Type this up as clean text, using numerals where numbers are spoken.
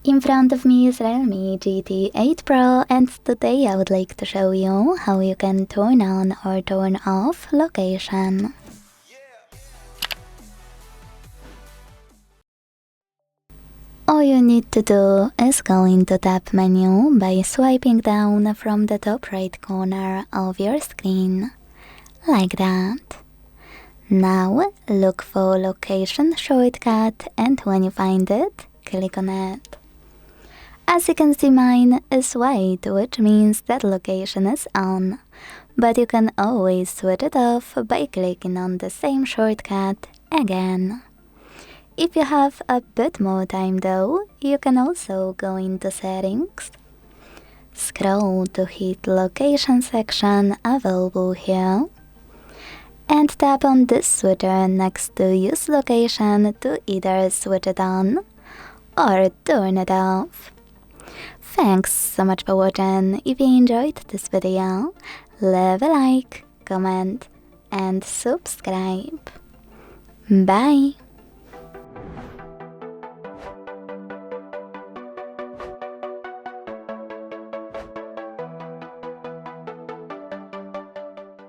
In front of me is REALME GT8 Pro, and today I would like to show you how you can turn on or turn off location. All you need to do is go into Tab menu by swiping down from the top right corner of your screen, like that. Now look for location shortcut, and when you find it, click on it. As you can see, mine is white, which means that location is on, but you can always switch it off by clicking on the same shortcut again. If you have a bit more time though, you can also go into settings, scroll to hit location section available here, and tap on this switcher next to use location to either switch it on or turn it off. Thanks so much for watching. If you enjoyed this video, leave a like, comment and subscribe. Bye!